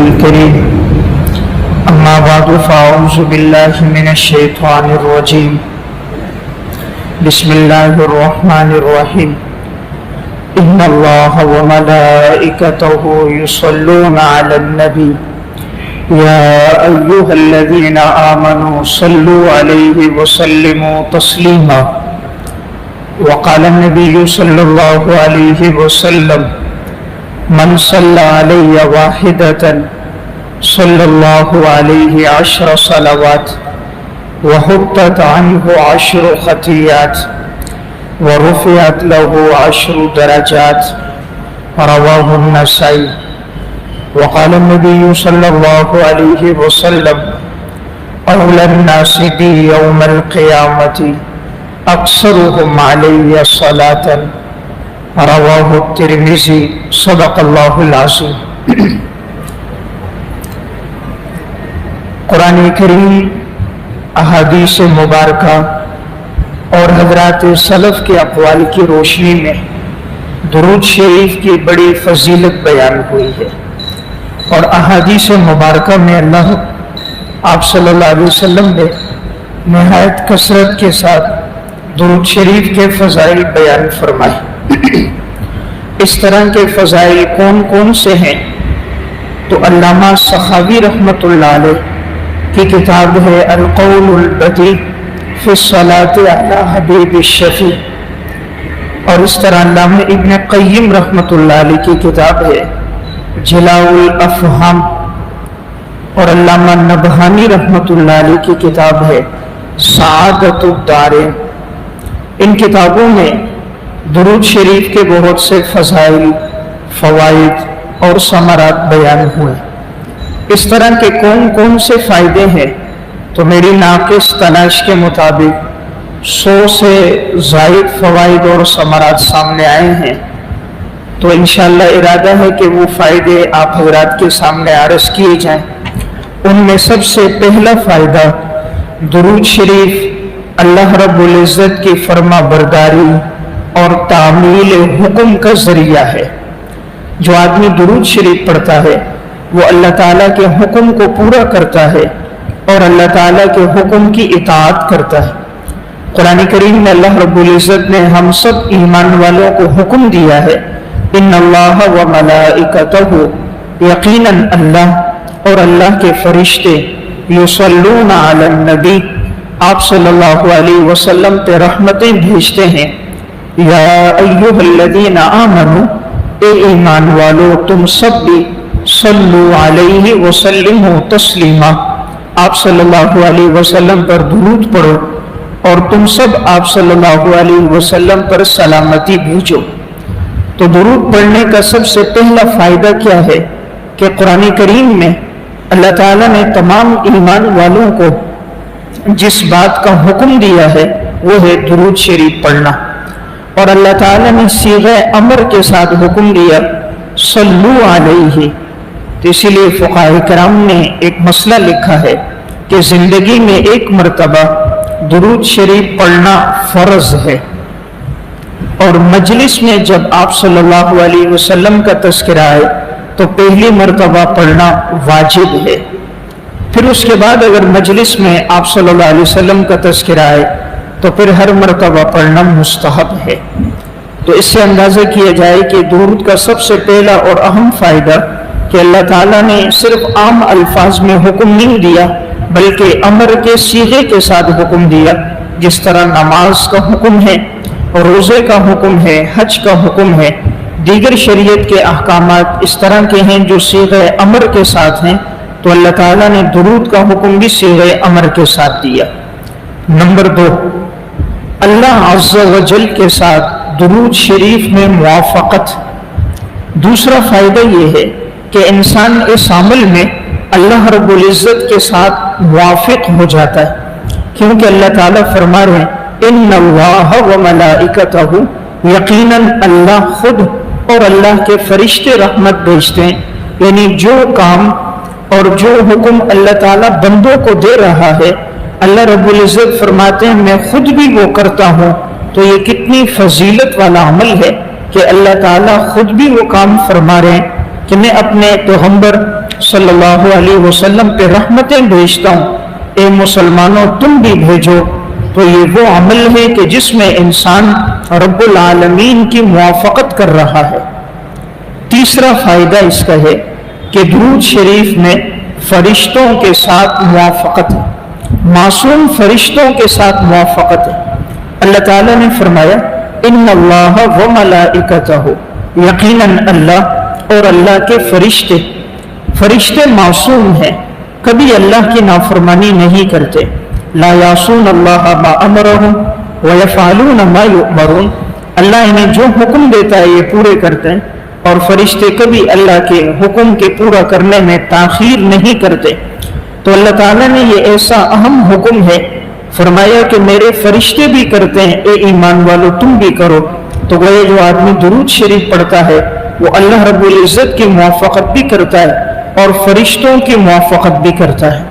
الكريم أما بعد فأعوذ بالله من الشيطان الرجيم بسم الله الرحمن الرحيم إن الله وملائكته يصلون على النبي يا أيها الذين آمنوا صلوا عليه وسلموا تسليما وقال النبي صلى الله عليه وسلم من صلى علي واحدة صلى الله عليه 10 صلوات وحطت عنه 10 خطيئات ورفعت له 10 درجات رواه النسائي وقال النبي صلى الله عليه وسلم أولى الناس بي يوم القيامة أكثرهم علي صلاة رواہ الترمذی صدق اللہ العظیم۔ قرآن کریم، احادیث مبارکہ اور حضرات سلف کے اقوال کی روشنی میں درود شریف کی بڑی فضیلت بیان ہوئی ہے، اور احادیث مبارکہ میں اللہ آپ صلی اللہ علیہ وسلم نے نہایت کثرت کے ساتھ درود شریف کے فضائل بیان فرمائے۔ اس طرح کے فضائل کون کون سے ہیں؟ تو علامہ سخاوی رحمۃ اللہ علیہ کی کتاب ہے القول البدیع فی الصلاۃ علی حبیب الشفیع، اور اس طرح علامہ ابن قیم رحمۃ اللہ علیہ کی کتاب ہے جلاء الافہام، اور علامہ نبہانی رحمۃ اللہ علیہ کی کتاب ہے سعادت الدارین۔ ان کتابوں میں درود شریف کے بہت سے فضائل، فوائد اور ثمرات بیان ہوئے۔ اس طرح کے کون کون سے فائدے ہیں؟ تو میری ناقص تلاش کے مطابق 100 سے زائد فوائد اور ثمرات سامنے آئے ہیں، تو انشاءاللہ ارادہ ہے کہ وہ فائدے آپ حضرات کے سامنے عرض کیے جائیں۔ ان میں سب سے پہلا فائدہ، درود شریف اللہ رب العزت کی فرما برداری اور تعمیل حکم کا ذریعہ ہے۔ جو آدمی درود شریف پڑھتا ہے وہ اللہ تعالیٰ کے حکم کو پورا کرتا ہے اور اللہ تعالیٰ کے حکم کی اطاعت کرتا ہے۔ قرآن کریم میں اللہ رب العزت نے ہم سب ایمان والوں کو حکم دیا ہے، ان اللہ و ملائکتہ، یقیناً اللہ اور اللہ کے فرشتے، یصلون علی النبی، آپ صلی اللہ علیہ وسلم پہ رحمتیں بھیجتے ہیں۔ یا ایھا الذین آمنوا، اے ایمان والو تم سب بھی، صلو علیہ وسلموا تسلیما، آپ صلی اللہ علیہ وسلم پر درود پڑھو اور تم سب آپ صلی اللہ علیہ وسلم پر سلامتی بھیجو۔ تو درود پڑھنے کا سب سے پہلا فائدہ کیا ہے کہ قرآن کریم میں اللہ تعالیٰ نے تمام ایمان والوں کو جس بات کا حکم دیا ہے وہ ہے درود شریف پڑھنا، اور اللہ تعالیٰ نے صیغہ امر کے ساتھ حکم دیا صلو علیہ۔ تو اسی لیے فقہاء کرام نے ایک مسئلہ لکھا ہے کہ زندگی میں ایک مرتبہ درود شریف پڑھنا فرض ہے، اور مجلس میں جب آپ صلی اللہ علیہ وسلم کا تذکرہ ہے تو پہلی مرتبہ پڑھنا واجب ہے، پھر اس کے بعد اگر مجلس میں آپ صلی اللہ علیہ وسلم کا تذکرہ ہے تو پھر ہر مرتبہ پڑھنا مستحب ہے۔ تو اس سے اندازہ کیا جائے کہ درود کا سب سے پہلا اور اہم فائدہ کہ اللہ تعالیٰ نے صرف عام الفاظ میں حکم نہیں دیا بلکہ امر کے صیغے کے ساتھ حکم دیا، جس طرح نماز کا حکم ہے، روزے کا حکم ہے، حج کا حکم ہے، دیگر شریعت کے احکامات اس طرح کے ہیں جو صیغہ امر کے ساتھ ہیں، تو اللہ تعالیٰ نے درود کا حکم بھی صیغہ امر کے ساتھ دیا۔ نمبر 2، اللہ عز و جل کے ساتھ درود شریف میں موافقت۔ دوسرا فائدہ یہ ہے کہ انسان اس عمل میں اللہ رب العزت کے ساتھ موافق ہو جاتا ہے، کیونکہ اللہ تعالیٰ فرما رہے ہیں ان اللہ و ملائکتہ، یقیناً اللہ خود اور اللہ کے فرشتے رحمت بھیجتے ہیں، یعنی جو کام اور جو حکم اللہ تعالیٰ بندوں کو دے رہا ہے اللہ رب العزت فرماتے ہیں میں خود بھی وہ کرتا ہوں۔ تو یہ کتنی فضیلت والا عمل ہے کہ اللہ تعالیٰ خود بھی وہ کام فرما رہے ہیں کہ میں اپنے پیغمبر صلی اللہ علیہ وسلم پہ رحمتیں بھیجتا ہوں، اے مسلمانوں تم بھی بھیجو، تو یہ وہ عمل ہے کہ جس میں انسان رب العالمین کی موافقت کر رہا ہے۔ تیسرا فائدہ اس کا ہے کہ درود شریف میں فرشتوں کے ساتھ موافقت ہے، معصوم فرشتوں کے ساتھ موافقت ہے۔ اللہ تعالیٰ نے فرمایا ان اللہ و ملائکتہ، یقیناً اللہ اور اللہ کے فرشتے معصوم ہیں، کبھی اللہ کی نافرمانی نہیں کرتے۔ لا یعصون اللہ ما امرہم ویفعلون ما یؤمرون، اللہ انہیں جو حکم دیتا ہے یہ پورے کرتے ہیں، اور فرشتے کبھی اللہ کے حکم کے پورا کرنے میں تاخیر نہیں کرتے۔ تو اللہ تعالیٰ نے یہ ایسا اہم حکم ہے، فرمایا کہ میرے فرشتے بھی کرتے ہیں، اے ایمان والو تم بھی کرو۔ تو گویا جو آدمی درود شریف پڑھتا ہے وہ اللہ رب العزت کی موافقت بھی کرتا ہے اور فرشتوں کی موافقت بھی کرتا ہے۔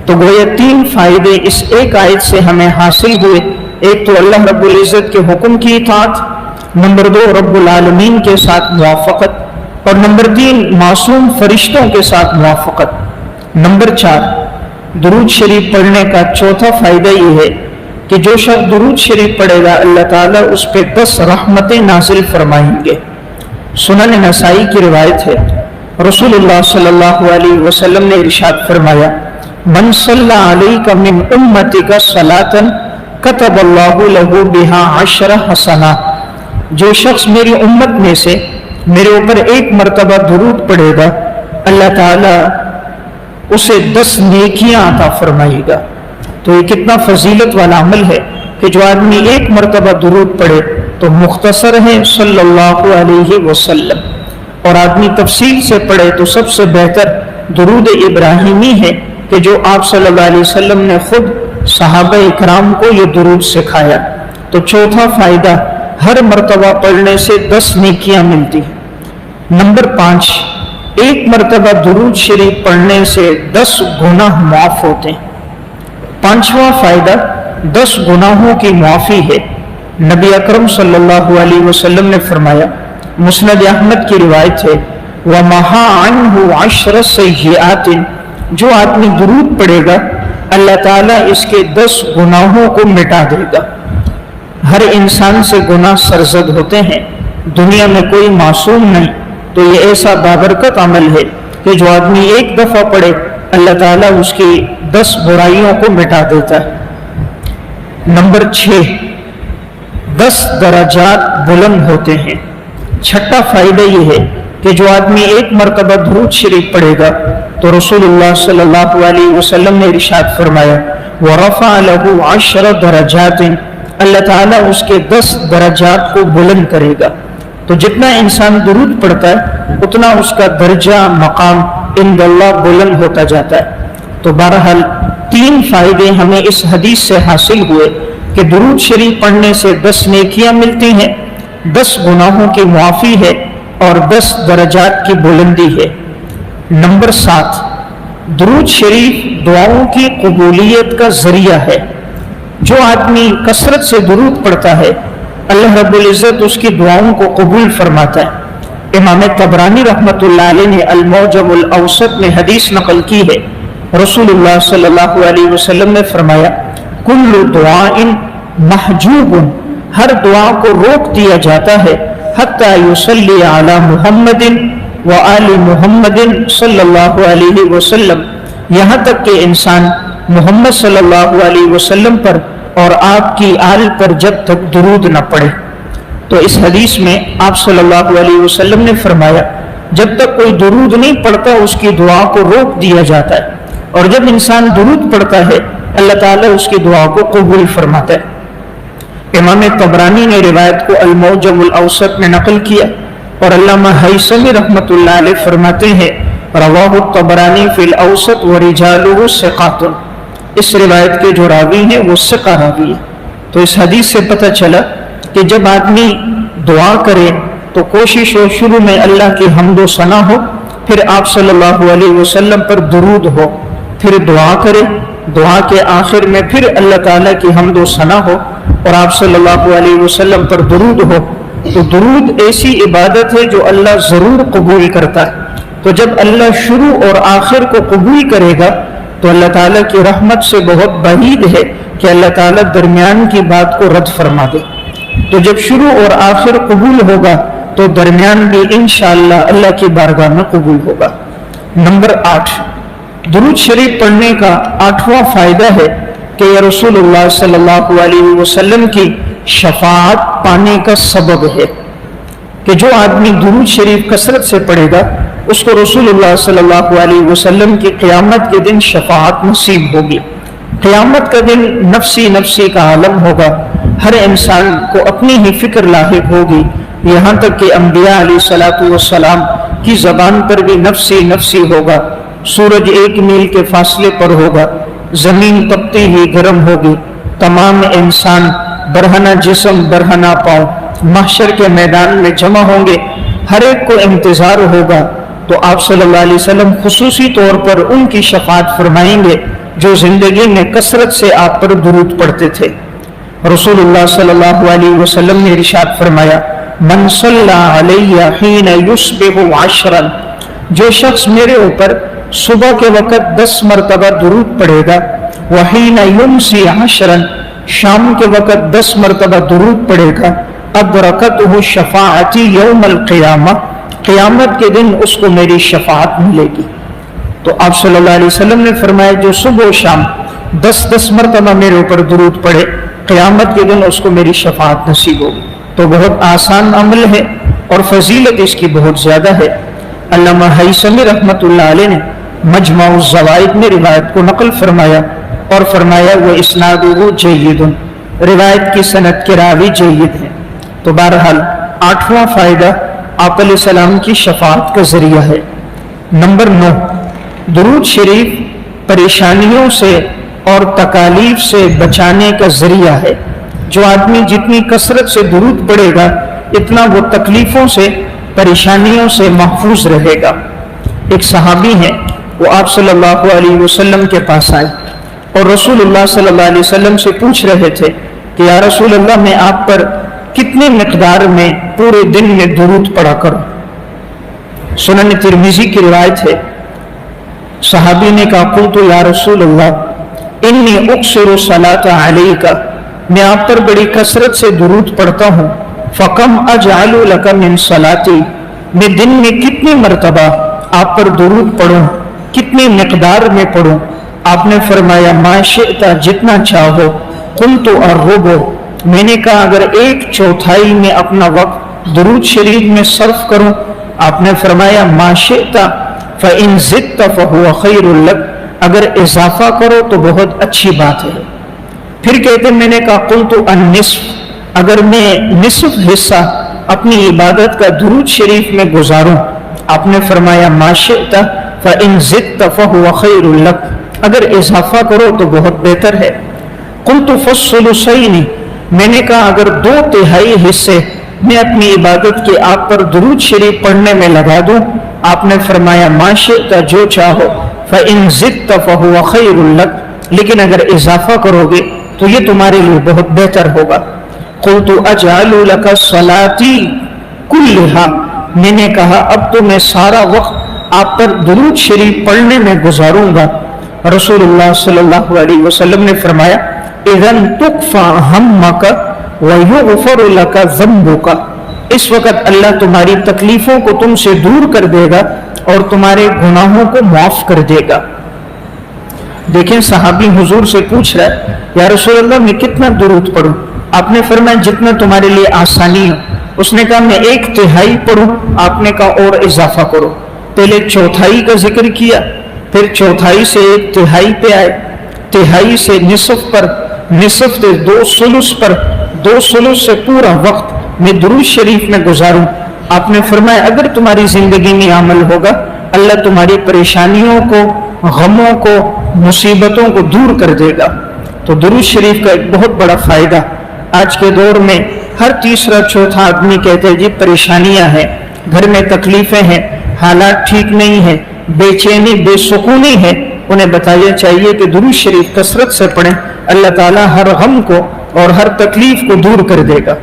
تو گویا تین فائدے اس ایک آیت سے ہمیں حاصل ہوئے، ایک تو اللہ رب العزت کے حکم کی اطاعت، نمبر دو رب العالمین کے ساتھ موافقت، اور نمبر تین معصوم فرشتوں کے ساتھ موافقت۔ نمبر چار، درود شریف پڑھنے کا چوتھا فائدہ یہ ہے کہ جو شخص درود شریف پڑھے گا اللہ تعالیٰ اس پہ 10 رحمتیں نازل فرمائیں گے۔ سنن نسائی کی روایت ہے، رسول اللہ صلی اللہ علیہ وسلم نے ارشاد فرمایا من صلی علیک من امتک صلاۃ کتب اللہ لہ بہا 10 حسنات، جو شخص میری امت میں سے میرے اوپر ایک مرتبہ درود پڑھے گا اللہ تعالیٰ اسے 10 نیکیاں عطا فرمائے گا۔ تو یہ کتنا فضیلت والا عمل ہے کہ جو آدمی ایک مرتبہ درود پڑھے تو مختصر ہے صلی اللہ علیہ وسلم، اور آدمی تفصیل سے پڑھے تو سب سے بہتر درود ابراہیمی ہے کہ جو آپ صلی اللہ علیہ وسلم نے خود صحابہ اکرام کو یہ درود سکھایا۔ تو چوتھا فائدہ، ہر مرتبہ پڑھنے سے 10 نیکیاں ملتی ہیں۔ نمبر 5، ایک مرتبہ درود شریف پڑھنے سے 10 گناہ معاف ہوتے ہیں۔ پانچواں فائدہ، 10 گناہوں کی معافی ہے۔ نبی اکرم صلی اللہ علیہ وسلم نے فرمایا، مسند احمد کی روایت ہے، وَمَحَا عَنْهُ 10 سَيِّئَاتٍ، جو آدمی درود پڑھے گا اللہ تعالیٰ اس کے 10 گناہوں کو مٹا دے گا۔ ہر انسان سے گناہ سرزد ہوتے ہیں، دنیا میں کوئی معصوم نہیں، تو یہ ایسا بابرکت عمل ہے کہ جو آدمی ایک دفعہ پڑھے اللہ تعالیٰ اس کی 10 برائیوں کو مٹا دیتا ہے۔ نمبر 6، 10 درجات بلند ہوتے ہیں۔ چھٹا فائدہ یہ ہے کہ جو آدمی ایک مرتبہ درود شریف پڑھے گا تو رسول اللہ صلی اللہ علیہ وسلم نے ارشاد فرمایا وَرَفَعَ لَهُ 10 درجات، اللہ تعالیٰ اس کے 10 درجات کو بلند کرے گا۔ تو جتنا انسان درود پڑھتا ہے اتنا اس کا درجہ مقام عند اللہ بلند ہوتا جاتا ہے۔ تو بہرحال 3 فائدے ہمیں اس حدیث سے حاصل ہوئے کہ درود شریف پڑھنے سے 10 نیکیاں ملتی ہیں، 10 گناہوں کی معافی ہے اور 10 درجات کی بلندی ہے۔ نمبر 7، درود شریف دعاؤں کی قبولیت کا ذریعہ ہے۔ جو آدمی کثرت سے درود پڑھتا ہے اللہ رب العزت اس کی دعاؤں کو قبول فرماتا ہے۔ امام طبرانی رحمۃ اللہ علیہ نے المعجم الاوسط میں حدیث نقل کی ہے، رسول اللہ صلی اللہ علیہ وسلم نے فرمایا کل دعاء محجوب، ہر دعا کو روک دیا جاتا ہے حتی یصلی علی محمد وآل محمد صلی اللہ علیہ وسلم، یہاں تک کہ انسان محمد صلی اللہ علیہ وسلم پر اور آپ کی آل پر جب تک درود نہ پڑھے۔ تو اس حدیث میں آپ صلی اللہ علیہ وسلم نے فرمایا جب تک کوئی درود نہیں پڑھتا اس کی دعا کو روک دیا جاتا ہے، اور جب انسان درود پڑھتا ہے اللہ تعالیٰ اس کی دعا کو قبول فرماتا ہے۔ امام طبرانی نے روایت کو المعجم الاوسط میں نقل کیا، اور علامہ حیثمی رحمۃ اللہ علیہ فرماتے ہیں رواہ الطبرانی فی الاوسط ورجالہ ثقات، اس روایت کے جو راوی ہیں وہ ثقہ راوی ہے۔ تو اس حدیث سے پتہ چلا کہ جب آدمی دعا کرے تو کوشش ہو شروع میں اللہ کی حمد و ثنا ہو، پھر آپ صلی اللہ علیہ وسلم پر درود ہو، پھر دعا کرے، دعا کے آخر میں پھر اللہ تعالیٰ کی حمد و ثنا ہو اور آپ صلی اللہ علیہ وسلم پر درود ہو، تو درود ایسی عبادت ہے جو اللہ ضرور قبول کرتا ہے. تو جب اللہ شروع اور آخر کو قبول کرے گا تو اللہ تعالیٰ کی رحمت سے بہت بعید ہے کہ اللہ تعالیٰ درمیان کی بات کو رد فرما دے. تو جب شروع اور آخر قبول ہوگا تو درمیان بھی انشاءاللہ اللہ کی بارگاہ میں قبول ہوگا. نمبر 8، درود شریف پڑھنے کا 8واں فائدہ ہے کہ یہ رسول اللہ صلی اللہ علیہ وسلم کی شفاعت پانے کا سبب ہے کہ جو آدمی درود شریف کثرت سے پڑھے گا اس کو رسول اللہ صلی اللہ علیہ وسلم کی قیامت کے دن شفاعت نصیب ہوگی. قیامت کا دن نفسی نفسی کا عالم ہوگا، ہر انسان کو اپنی ہی فکر لاحق ہوگی، یہاں تک کہ انبیاء علیہ الصلوۃ والسلام کی زبان پر بھی نفسی نفسی ہوگا. سورج 1 میل کے فاصلے پر ہوگا، زمین تپتی ہی گرم ہوگی، تمام انسان برہنہ جسم برہنہ پاؤں محشر کے میدان میں جمع ہوں گے، ہر ایک کو انتظار ہوگا. تو آپ صلی اللہ علیہ وسلم خصوصی طور پر ان کی شفاعت فرمائیں گے جو زندگی میں کثرت سے آپ پر درود پڑھتے تھے. رسول اللہ صلی اللہ علیہ وسلم نے ارشاد فرمایا، من صلی علیہ حین یصبح 10، جو شخص میرے اوپر صبح کے وقت 10 مرتبہ درود پڑھے گا، وحین یمسی 10، شام کے وقت 10 مرتبہ درود پڑھے گا، ادرکتہ شفاعتی یوم القیامہ، قیامت کے دن اس کو میری شفاعت ملے گی. تو آپ صلی اللہ علیہ وسلم نے فرمایا جو صبح و شام 10 مرتبہ میرے اوپر درود پڑھے قیامت کے دن اس کو میری شفاعت نصیب ہوگی. تو بہت آسان عمل ہے اور فضیلت اس کی بہت زیادہ ہے. علامہ ہیثمی رحمۃ اللہ علیہ نے مجمع الزوائد میں روایت کو نقل فرمایا اور فرمایا وہ اسنادہ جید، روایت کی سند کے راوی جید ہیں. تو بہرحال 8واں فائدہ آپ علیہ السلام کی شفاعت کا ذریعہ ہے. نمبر 9، درود شریف پریشانیوں سے اور تکالیف سے بچانے کا ذریعہ ہے. جو آدمی جتنی کثرت سے درود پڑھے گا اتنا وہ تکلیفوں سے پریشانیوں سے محفوظ رہے گا. ایک صحابی ہیں، وہ آپ صلی اللہ علیہ وسلم کے پاس آئے اور رسول اللہ صلی اللہ علیہ وسلم سے پوچھ رہے تھے کہ یا رسول اللہ میں آپ پر کتنے مقدار میں پورے دن میں درود پڑھا کروں. سنن ترمذی کی روایت ہے، صحابی نے کہا قلت یا رسول اللہ انی اکثر الصلاۃ علیک، میں آپ پر بڑی کثرت سے درود پڑھتا ہوں، فکم اجعل لک من صلاتی، میں دن میں کتنی مرتبہ آپ پر درود پڑھوں، کتنی مقدار میں پڑھوں. آپ نے فرمایا ما شئت، جتنا چاہو. قلت الربع، میں نے کہا اگر 1/4 میں اپنا وقت درود شریف میں صرف کروں. آپ نے فرمایا ما شئت فإن زدت فهو خیر لک، اگر اضافہ کرو تو بہت اچھی بات ہے. پھر کہتے میں نے کہا قلت النصف، اگر میں نصف حصہ اپنی عبادت کا درود شریف میں گزاروں. آپ نے فرمایا ما شئت فإن زدت فهو خیر لک، اگر اضافہ کرو تو بہت بہتر ہے. قلت فالثلثین، میں نے کہا اگر 2/3 حصے میں اپنی عبادت کے آپ پر درود شریف پڑھنے میں لگا دوں. آپ نے فرمایا ما شئت، جو چاہو. فإن زدت فهو خیر لک، لیکن اگر اضافہ کرو گے تو یہ تمہارے لیے بہت بہتر ہوگا. قلت اجعل لک صلاتی کلھا، میں نے کہا اب تو میں سارا وقت آپ پر درود شریف پڑھنے میں گزاروں گا. رسول اللہ صلی اللہ علیہ وسلم نے فرمایا اذن تکفی ہمک ویغفر لک ذنبک، اس وقت اللہ تمہاری تکلیفوں کو تم سے دور کر دے گا اور تمہارے گناہوں کو معاف کر دے گا. دیکھیں صحابی حضور سے پوچھ رہا ہے یا رسول اللہ میں کتنا درود پڑھوں. آپ نے فرمایا جتنا تمہارے لیے آسانی ہو. اس نے کہا میں 1/3 پڑھوں. آپ نے کہا اور اضافہ کرو. پہلے 1/4 کا ذکر کیا، پھر 1/4 سے 1/3 پہ آئے، 1/3 سے نصف پر، نصف سے 2/3 پر، 2/3 سے پورا وقت میں درود شریف میں گزاروں. آپ نے فرمایا اگر تمہاری زندگی میں عمل ہوگا اللہ تمہاری پریشانیوں کو، غموں کو، مصیبتوں کو دور کر دے گا. تو درود شریف کا ایک بہت بڑا فائدہ آج کے دور میں ہر تیسرا چوتھا آدمی کہتے ہیں جی پریشانیاں ہیں، گھر میں تکلیفیں ہیں، حالات ٹھیک نہیں ہیں، بے چینی بے سکونی ہے. انہیں بتایا چاہیے کہ درود شریف کثرت سے پڑھیں، اللہ تعالیٰ ہر غم کو اور ہر تکلیف کو دور کر دے گا.